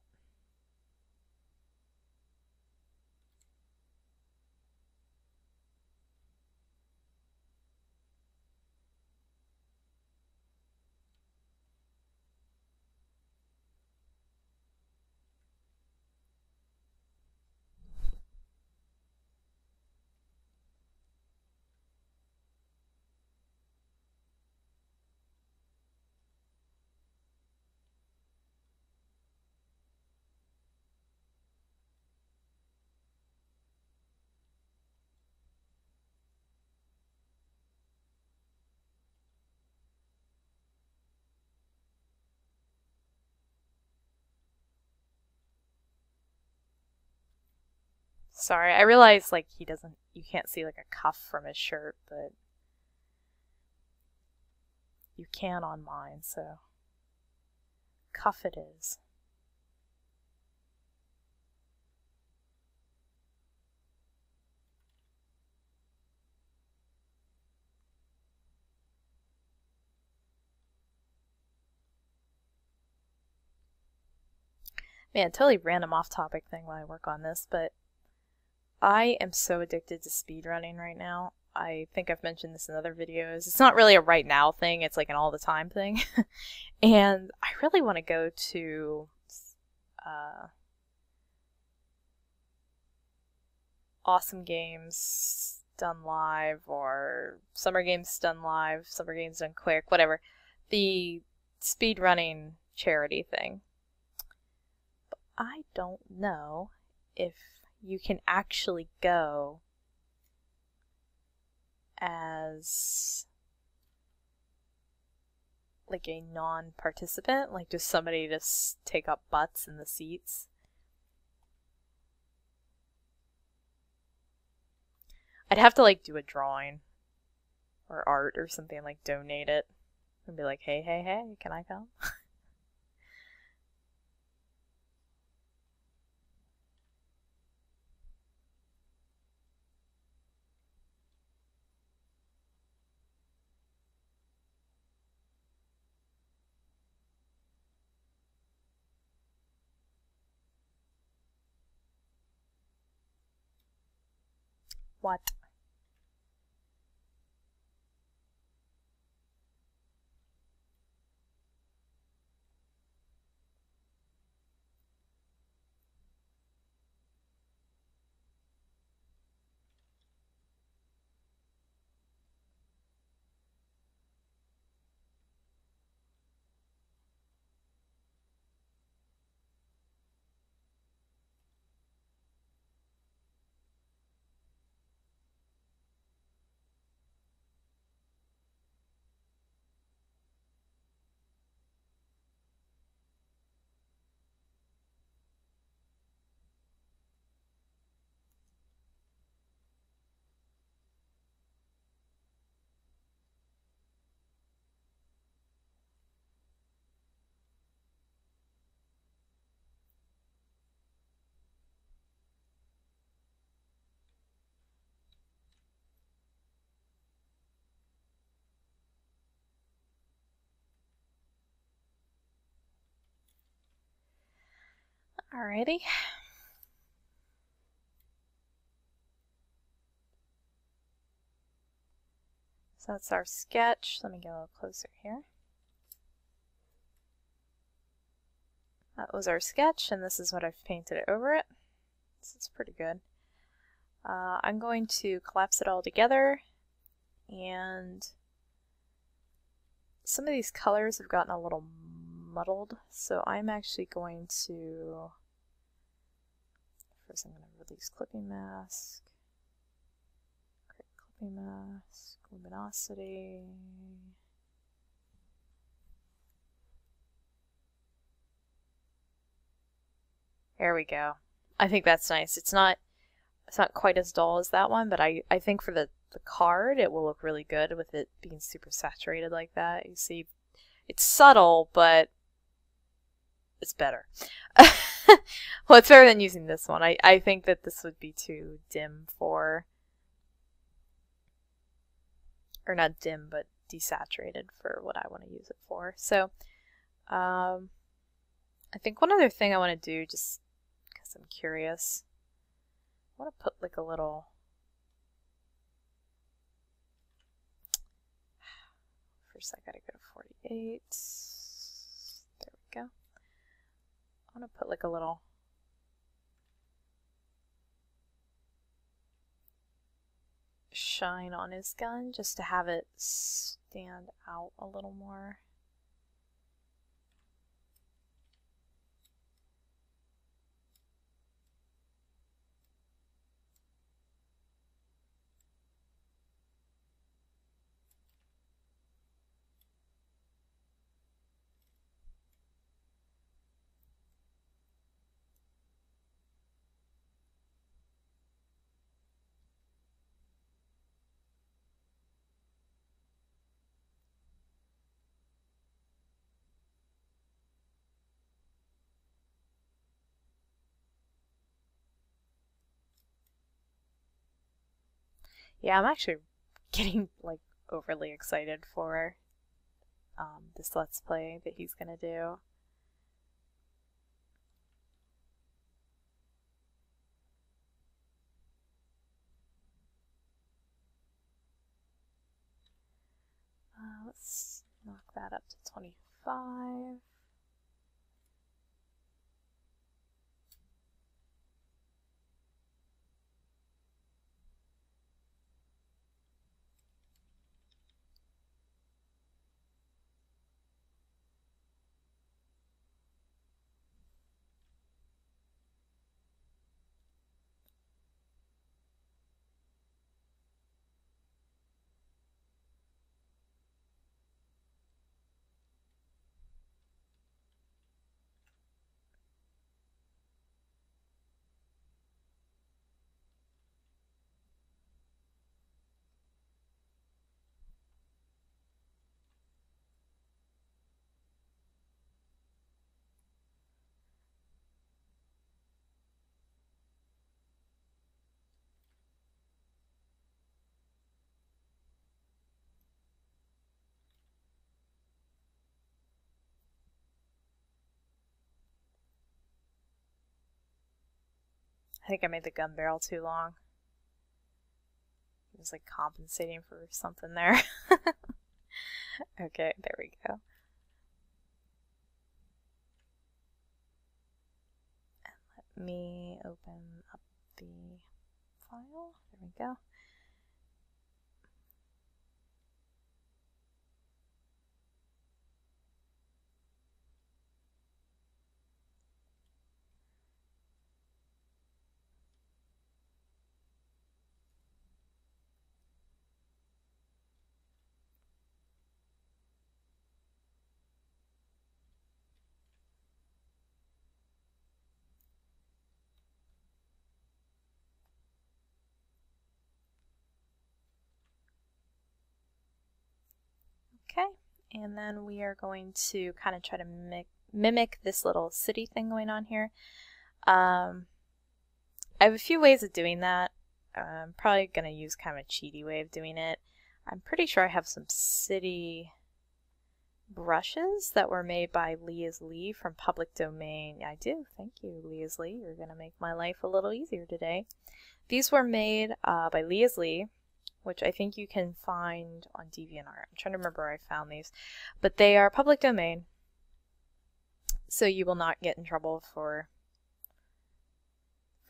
Sorry, I realize like you can't see like a cuff from his shirt, but you can on mine, so cuff it is. Man, totally random off-topic thing while I work on this, but I am so addicted to speedrunning right now. I think I've mentioned this in other videos. It's not really a right now thing, it's like an all the time thing. And I really want to go to Awesome Games Done Live or Summer Games Done Live, Summer Games Done Quick, whatever. The speedrunning charity thing. But I don't know if you can actually go as like a non-participant, like just somebody to take up butts in the seats. I'd have to like do a drawing or art or something, like donate it and be like, hey, hey, hey, can I come? What? Alrighty. So that's our sketch. Let me get a little closer here. That was our sketch, and this is what I've painted over it. This is pretty good. I'm going to collapse it all together, and some of these colors have gotten a little muddled, so I'm actually going to, first I'm going to release clipping mask, create clipping mask, luminosity. There we go. I think that's nice. It's not quite as dull as that one, but I think for the card it will look really good with it being super saturated like that. You see, it's subtle, but it's better. Well, it's better than using this one. I think that this would be too dim for, or not dim, but desaturated for what I want to use it for. So I think one other thing I want to do, just because I'm curious, I want to put like a little, first I gotta go to 48, there we go. I want to put like a little shine on his gun just to have it stand out a little more. Yeah, I'm actually getting like overly excited for this Let's Play that he's gonna do. Let's knock that up to 25. I think I made the gun barrel too long. It was like compensating for something there. Okay, there we go. And let me open up the file. There we go. Okay, and then we are going to kind of try to mimic this little city thing going on here. I have a few ways of doing that. I'm probably going to use kind of a cheaty way of doing it. I'm pretty sure I have some city brushes that were made by Lee from Public Domain. I do. Thank you, Lee. You're going to make my life a little easier today. These were made by Lee, which I think you can find on DeviantArt. I'm trying to remember where I found these. But they are public domain, so you will not get in trouble for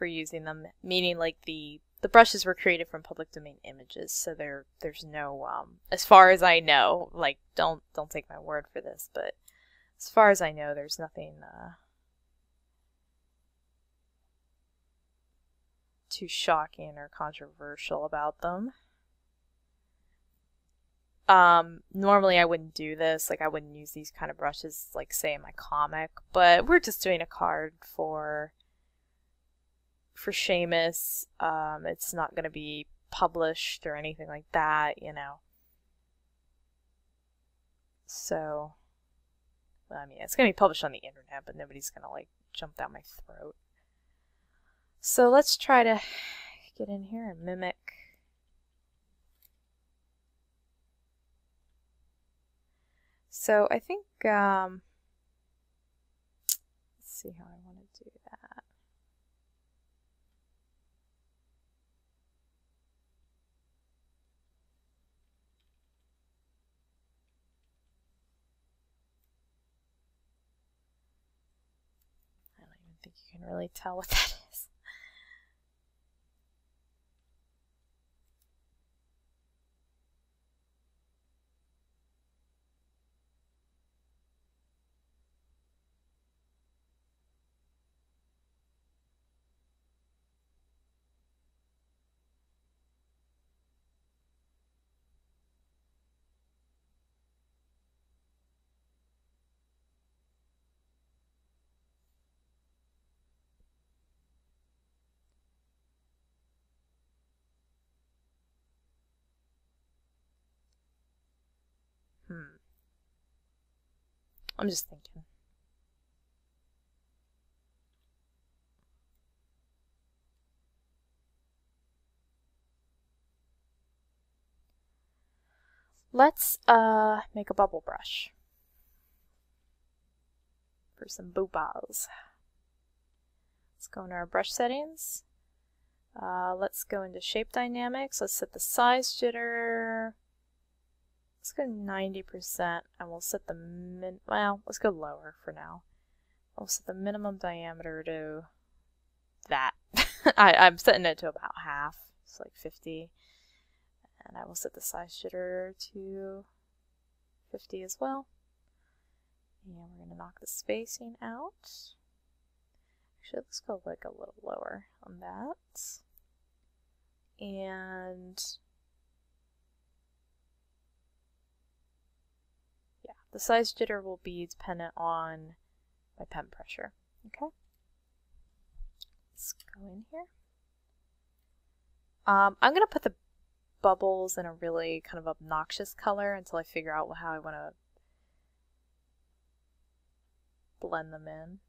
using them, meaning like the the brushes were created from public domain images, so there's no, as far as I know, like, don't take my word for this, but as far as I know, there's nothing too shocking or controversial about them. Normally I wouldn't do this, like I wouldn't use these kind of brushes, like say in my comic, but we're just doing a card for Seamus. It's not going to be published or anything like that, you know. So, well, I mean, it's going to be published on the internet, but nobody's going to like jump down my throat. So let's try to get in here and mimic. So I think, let's see how I want to do that. I don't even think you can really tell what that is. I'm just thinking. Let's make a bubble brush for some boopahs. Let's go into our brush settings. Let's go into shape dynamics. Let's set the size jitter. Let's go 90%, and we'll set the well, let's go lower for now. We'll set the minimum diameter to that. I'm setting it to about half, it's like 50. And I will set the size jitter to 50 as well. And we're going to knock the spacing out. Actually, let's go like a little lower on that. And yeah, the size jitter will be dependent on my pen pressure. Okay. Let's go in here. I'm going to put the bubbles in a really kind of obnoxious color until I figure out how I want to blend them in.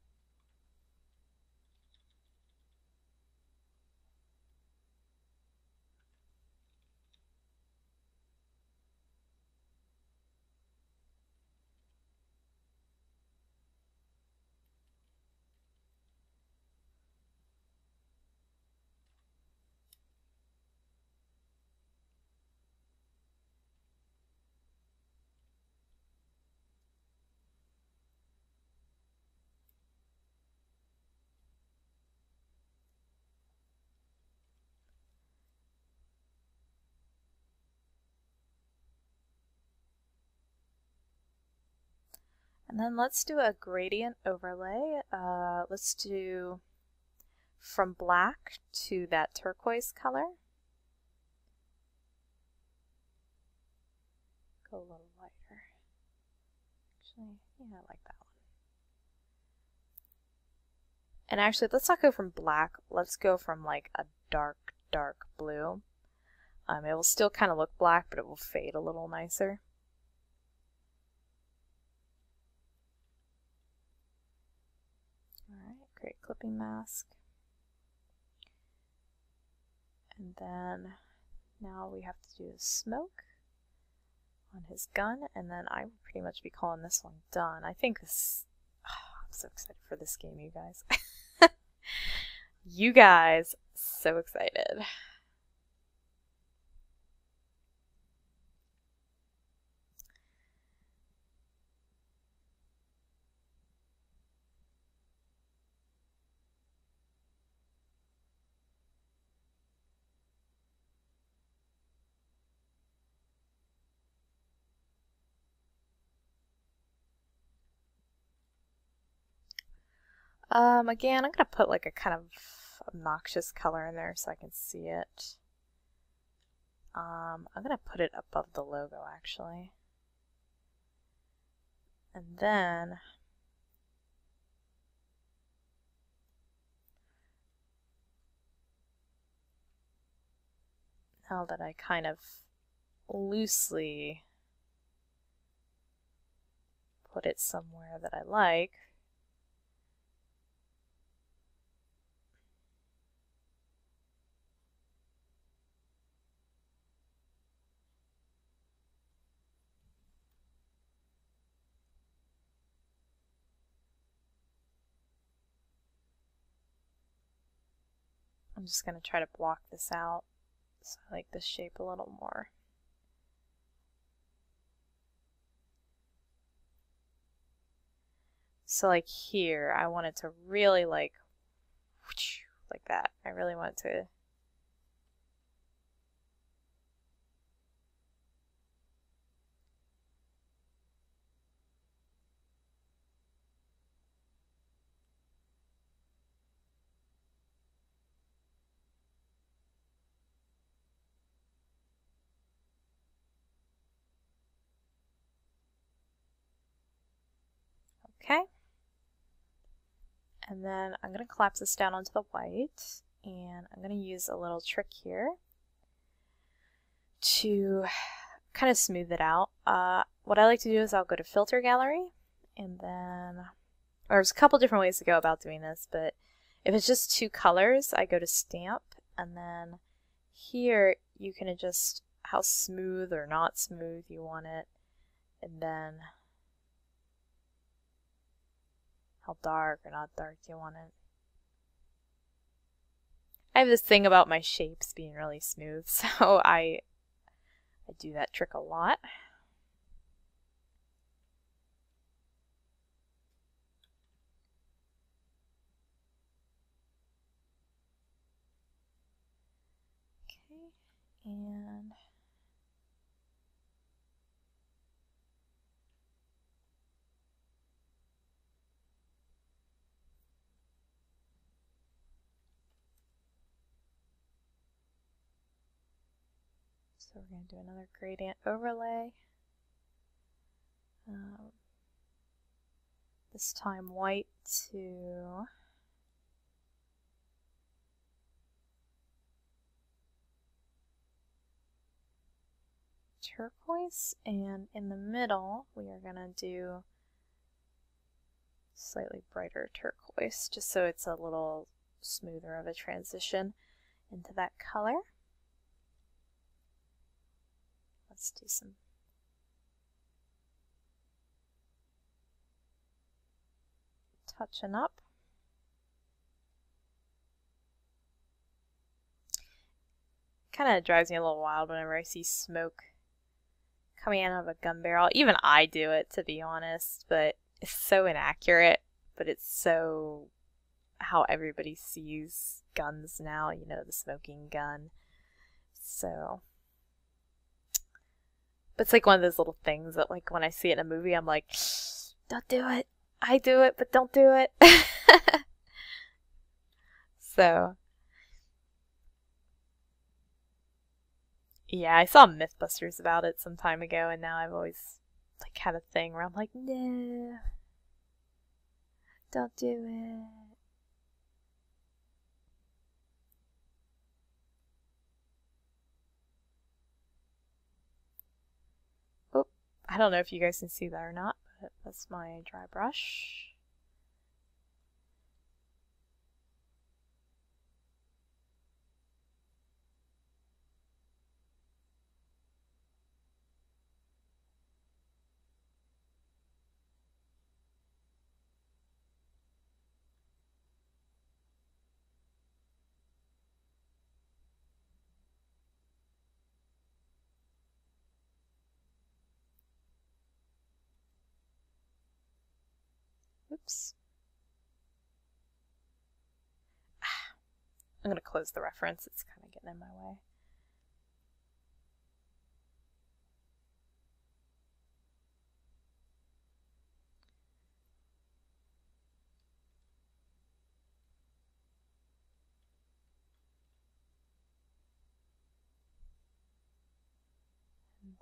And then let's do a gradient overlay. Let's do from black to that turquoise color. Go a little lighter. Actually, yeah, I like that one. And actually, let's not go from black. Let's go from like a dark, dark blue. It will still kind of look black, but it will fade a little nicer. Alright, great clipping mask. And then now we have to do smoke on his gun, and then I will pretty much be calling this one done. I think this, I'm so excited for this game, you guys. You guys, so excited. Again, I'm gonna put like a kind of obnoxious color in there so I can see it. I'm gonna put it above the logo actually. And then now that I kind of loosely put it somewhere that I like, I'm just going to try to block this out. So I like this shape a little more. So like here, I want it to really like that. I really want it to okay. And then I'm going to collapse this down onto the white, and I'm going to use a little trick here to kind of smooth it out. What I like to do is I'll go to Filter Gallery, and then, or there's a couple different ways to go about doing this, but if it's just two colors, I go to Stamp, and then here you can adjust how smooth or not smooth you want it, and then how dark or not dark you want it. I have this thing about my shapes being really smooth, so I do that trick a lot. Okay, and so we're going to do another gradient overlay. This time white to turquoise, and in the middle we are going to do slightly brighter turquoise, just so it's a little smoother of a transition into that color. Let's do some touching up. Kind of drives me a little wild whenever I see smoke coming out of a gun barrel. Even I do it, to be honest, but it's so inaccurate, but it's so how everybody sees guns now, you know, the smoking gun. So, but it's like one of those little things that, like, when I see it in a movie, I'm like, don't do it. I do it, but don't do it. So, yeah, I saw Mythbusters about it some time ago, and now I've always like had a thing where I'm like, no, don't do it. Oh, I don't know if you guys can see that or not, but that's my dry brush. Oops. I'm going to close the reference. It's kind of getting in my way.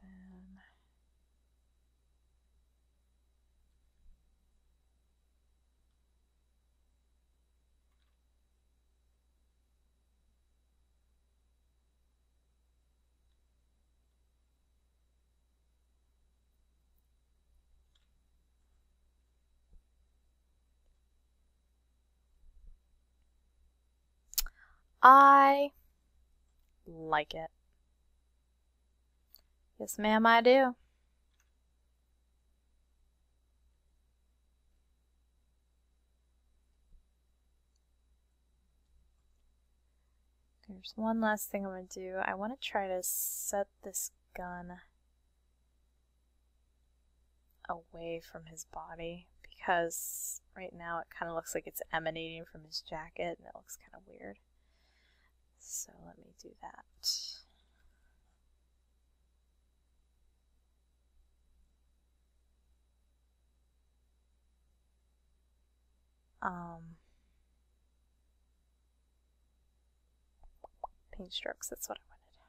then I like it. Yes, ma'am, I do. There's one last thing I'm going to do. I want to try to set this gun away from his body because right now it kind of looks like it's emanating from his jacket and it looks kind of weird. So let me do that. Paint strokes, that's what I wanted.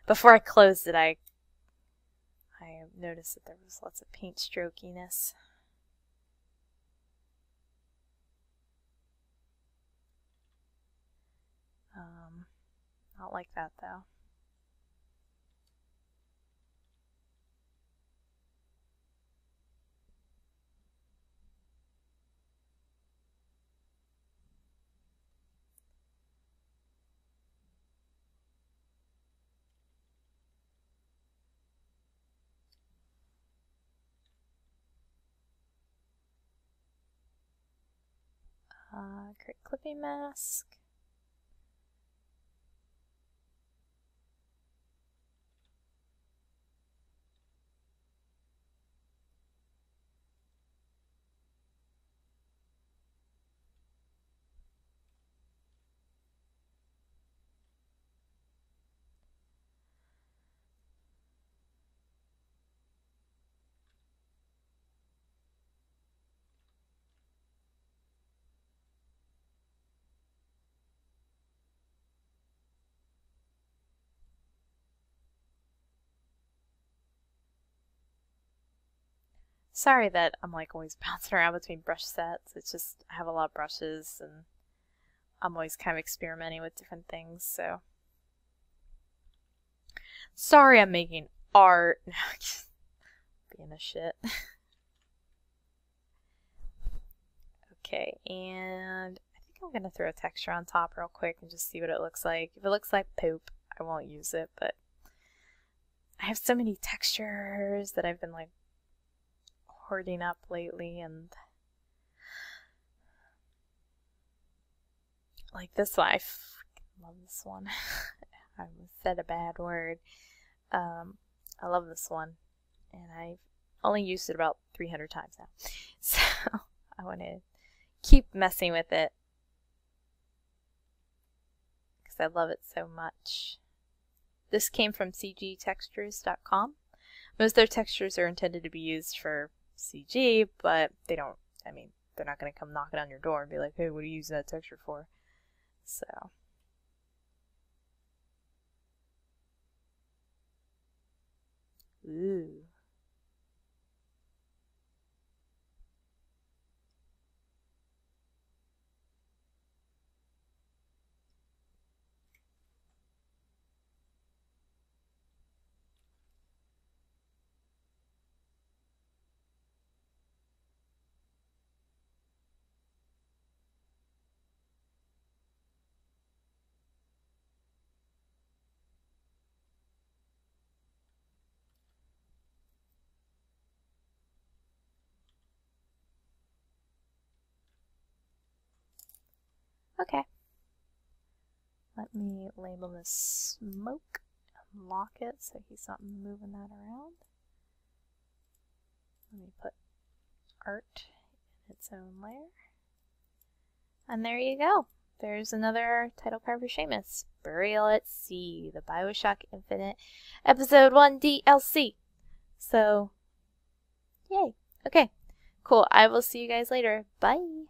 Before I closed it, I noticed that there was lots of paint strokiness. Not like that though. Great clipping mask. Sorry that I'm like always bouncing around between brush sets. It's just I have a lot of brushes and I'm always kind of experimenting with different things, so. Sorry I'm making art. Just being a shit. Okay, and I think I'm going to throw a texture on top real quick and just see what it looks like. If it looks like poop, I won't use it, but I have so many textures that I've been like hoarding up lately, and like this one, I love this one. I said a bad word. I love this one, and I've only used it about 300 times now. So I want to keep messing with it because I love it so much. This came from cgtextures.com. Most of their textures are intended to be used for CG, but they don't, I mean, they're not going to come knocking on your door and be like, hey, what are you using that texture for? So. Ooh. Okay. Let me label this smoke and lock it so he's not moving that around. Let me put art in its own layer. And there you go. There's another title card for Seamus. Burial at Sea, the Bioshock Infinite Episode 1 DLC. So, yay. Okay, cool. I will see you guys later. Bye.